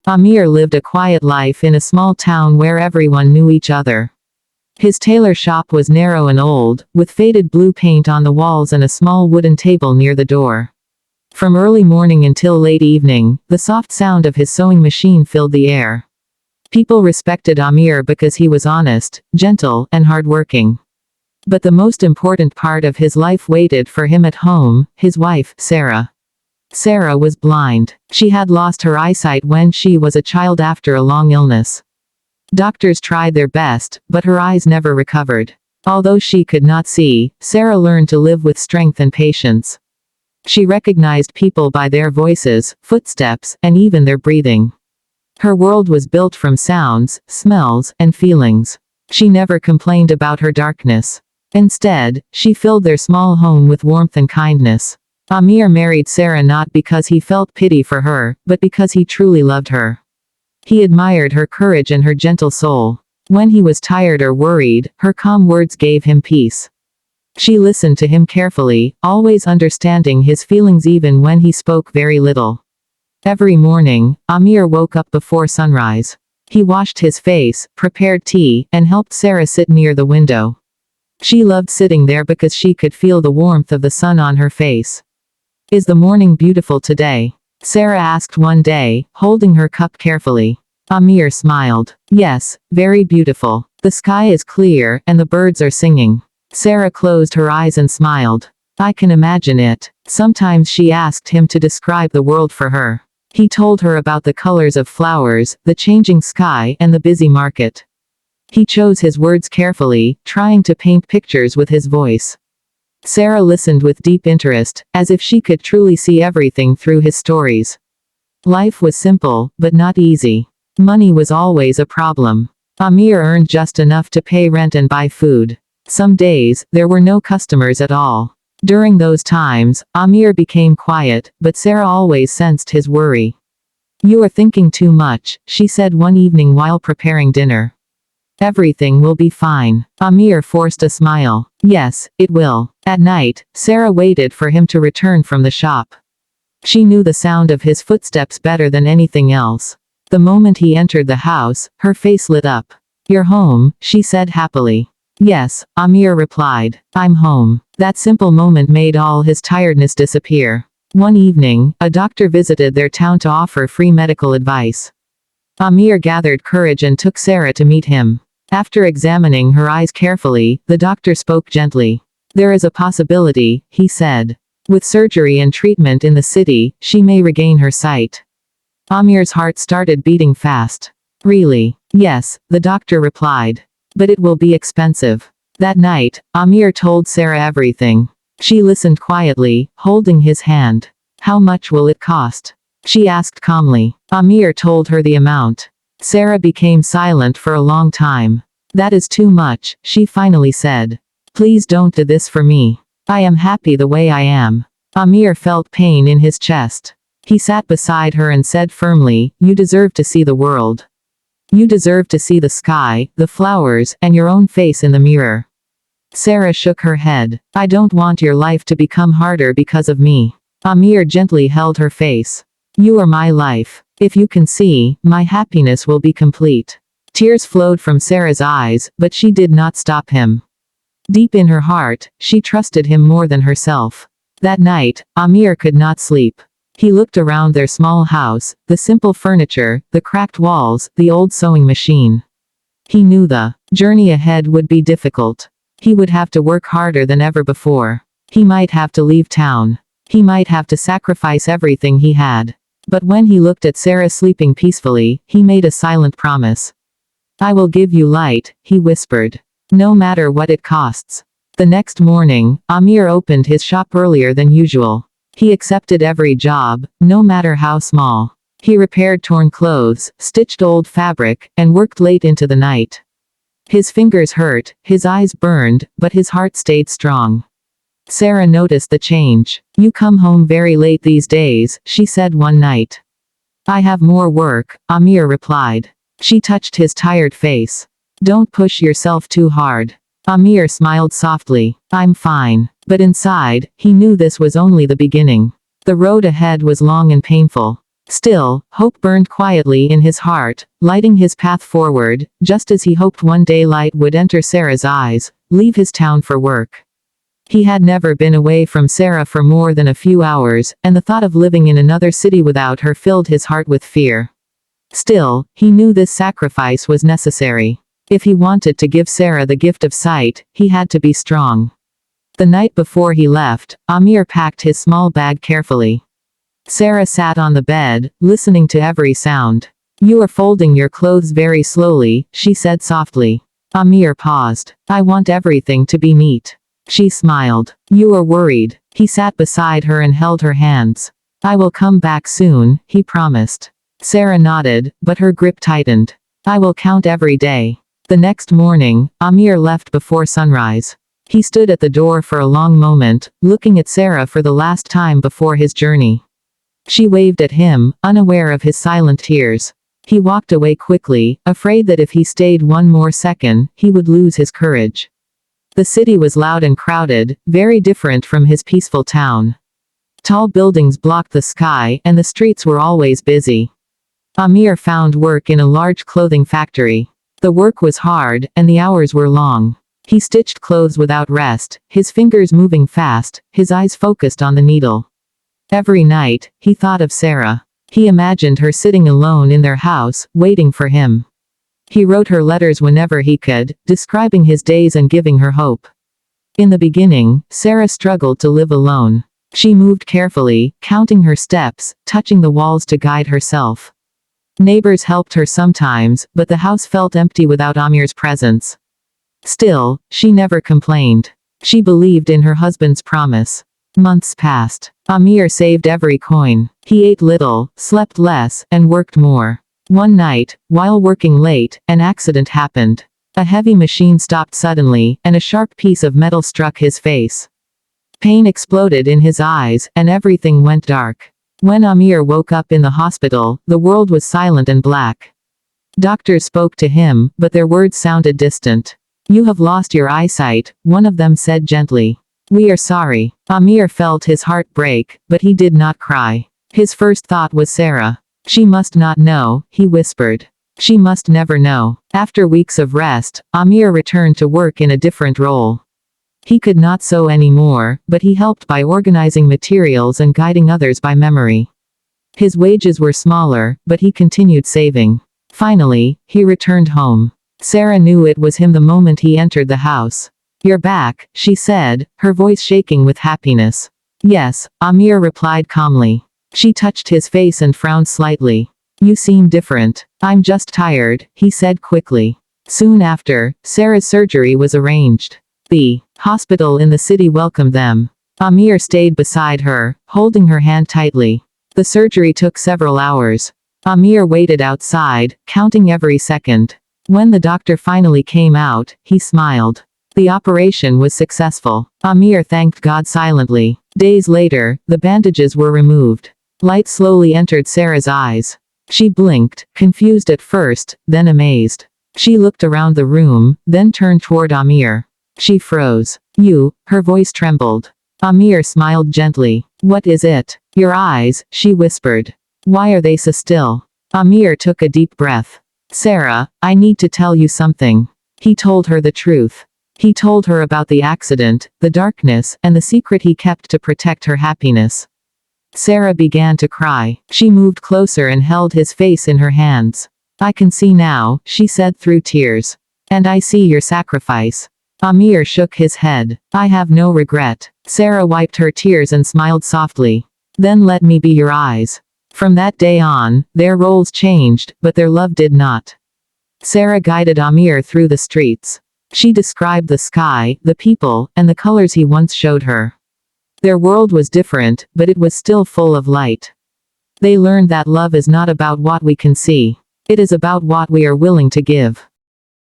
Amir lived a quiet life in a small town where everyone knew each other. His tailor shop was narrow and old, with faded blue paint on the walls and a small wooden table near the door. From early morning until late evening, the soft sound of his sewing machine filled the air. People respected Amir because he was honest, gentle, and hardworking. But the most important part of his life waited for him at home, his wife, Sarah. Sarah was blind. She had lost her eyesight when she was a child after a long illness. Doctors tried their best, but her eyes never recovered. Although she could not see, Sarah learned to live with strength and patience. She recognized people by their voices, footsteps, and even their breathing. Her world was built from sounds, smells, and feelings. She never complained about her darkness. Instead, she filled their small home with warmth and kindness. Amir married Sarah not because he felt pity for her, but because he truly loved her. He admired her courage and her gentle soul. When he was tired or worried, her calm words gave him peace. She listened to him carefully, always understanding his feelings even when he spoke very little. Every morning, Amir woke up before sunrise. He washed his face, prepared tea, and helped Sarah sit near the window. She loved sitting there because she could feel the warmth of the sun on her face. "Is the morning beautiful today?" Sarah asked one day, holding her cup carefully. Amir smiled. "Yes, very beautiful. The sky is clear, and the birds are singing." Sarah closed her eyes and smiled. "I can imagine it." Sometimes she asked him to describe the world for her. He told her about the colors of flowers, the changing sky, and the busy market. He chose his words carefully, trying to paint pictures with his voice. Sarah listened with deep interest, as if she could truly see everything through his stories. Life was simple, but not easy. Money was always a problem. Amir earned just enough to pay rent and buy food. Some days, there were no customers at all. During those times, Amir became quiet, but Sarah always sensed his worry. "You are thinking too much," she said one evening while preparing dinner. "Everything will be fine." Amir forced a smile. "Yes, it will." At night, Sarah waited for him to return from the shop. She knew the sound of his footsteps better than anything else. The moment he entered the house, her face lit up. "You're home," she said happily. "Yes," Amir replied. "I'm home." That simple moment made all his tiredness disappear. One evening, a doctor visited their town to offer free medical advice. Amir gathered courage and took Sarah to meet him. After examining her eyes carefully, the doctor spoke gently. "There is a possibility," he said. "With surgery and treatment in the city, she may regain her sight." Amir's heart started beating fast. "Really?" "Yes," the doctor replied. "But it will be expensive." That night, Amir told Sarah everything. She listened quietly, holding his hand. "How much will it cost?" she asked calmly. Amir told her the amount. Sarah became silent for a long time. "That is too much," she finally said. "Please don't do this for me. I am happy the way I am." Amir felt pain in his chest. He sat beside her and said firmly, "You deserve to see the world. You deserve to see the sky, the flowers, and your own face in the mirror." Sarah shook her head. "I don't want your life to become harder because of me." Amir gently held her face. "You are my life. If you can see, my happiness will be complete." Tears flowed from Sarah's eyes, but she did not stop him. Deep in her heart, she trusted him more than herself. That night, Amir could not sleep. He looked around their small house, the simple furniture, the cracked walls, the old sewing machine. He knew the journey ahead would be difficult. He would have to work harder than ever before. He might have to leave town. He might have to sacrifice everything he had. But when he looked at Sarah sleeping peacefully, he made a silent promise. "I will give you light," he whispered. "No matter what it costs." The next morning, Amir opened his shop earlier than usual. He accepted every job, no matter how small. He repaired torn clothes, stitched old fabric, and worked late into the night. His fingers hurt, his eyes burned, but his heart stayed strong. Sarah noticed the change. "You come home very late these days," she said one night. "I have more work," Amir replied. She touched his tired face. "Don't push yourself too hard." Amir smiled softly. "I'm fine." But inside, he knew this was only the beginning. The road ahead was long and painful. Still, hope burned quietly in his heart, lighting his path forward, just as he hoped one day light would enter Sarah's eyes, leave his town for work. He had never been away from Sarah for more than a few hours, and the thought of living in another city without her filled his heart with fear. Still, he knew this sacrifice was necessary. If he wanted to give Sarah the gift of sight, he had to be strong. The night before he left, Amir packed his small bag carefully. Sarah sat on the bed, listening to every sound. "You are folding your clothes very slowly," she said softly. Amir paused. "I want everything to be neat." She smiled. "You are worried." He sat beside her and held her hands. "I will come back soon," he promised. Sarah nodded, but her grip tightened. "I will count every day." The next morning, Amir left before sunrise. He stood at the door for a long moment, looking at Sarah for the last time before his journey. She waved at him, unaware of his silent tears. He walked away quickly, afraid that if he stayed one more second, he would lose his courage. The city was loud and crowded, very different from his peaceful town. Tall buildings blocked the sky, and the streets were always busy. Amir found work in a large clothing factory. The work was hard, and the hours were long. He stitched clothes without rest, his fingers moving fast, his eyes focused on the needle. Every night, he thought of Sarah. He imagined her sitting alone in their house, waiting for him. He wrote her letters whenever he could, describing his days and giving her hope. In the beginning, Sarah struggled to live alone. She moved carefully, counting her steps, touching the walls to guide herself. Neighbors helped her sometimes, but the house felt empty without Amir's presence. Still, she never complained. She believed in her husband's promise. Months passed. Amir saved every coin. He ate little, slept less, and worked more. One night, while working late, an accident happened. A heavy machine stopped suddenly, and a sharp piece of metal struck his face. Pain exploded in his eyes, and everything went dark. When Amir woke up in the hospital, the world was silent and black. Doctors spoke to him, but their words sounded distant. "You have lost your eyesight," one of them said gently. "We are sorry." Amir felt his heart break, but he did not cry. His first thought was Sarah. "She must not know," he whispered. "She must never know." After weeks of rest, Amir returned to work in a different role. He could not sew anymore, but he helped by organizing materials and guiding others by memory. His wages were smaller, but he continued saving. Finally, he returned home. Sarah knew it was him the moment he entered the house. "You're back," she said, her voice shaking with happiness. "Yes," Amir replied calmly. She touched his face and frowned slightly. "You seem different." "I'm just tired," he said quickly. Soon after, Sarah's surgery was arranged. The hospital in the city welcomed them. Amir stayed beside her, holding her hand tightly. The surgery took several hours. Amir waited outside, counting every second. When the doctor finally came out, he smiled. The operation was successful. Amir thanked God silently. Days later, the bandages were removed. Light slowly entered Sarah's eyes. She blinked, confused at first, then amazed. She looked around the room, then turned toward Amir. She froze. "You," her voice trembled. Amir smiled gently. "What is it?" "Your eyes," she whispered. "Why are they so still?" Amir took a deep breath. "Sarah, I need to tell you something." He told her the truth. He told her about the accident, the darkness, and the secret he kept to protect her happiness. Sarah began to cry. She moved closer and held his face in her hands. "I can see now," she said through tears. "And I see your sacrifice." Amir shook his head. "I have no regret." Sarah wiped her tears and smiled softly. "Then let me be your eyes." From that day on, their roles changed, but their love did not. Sarah guided Amir through the streets. She described the sky, the people, and the colors he once showed her. Their world was different, but it was still full of light. They learned that love is not about what we can see. It is about what we are willing to give.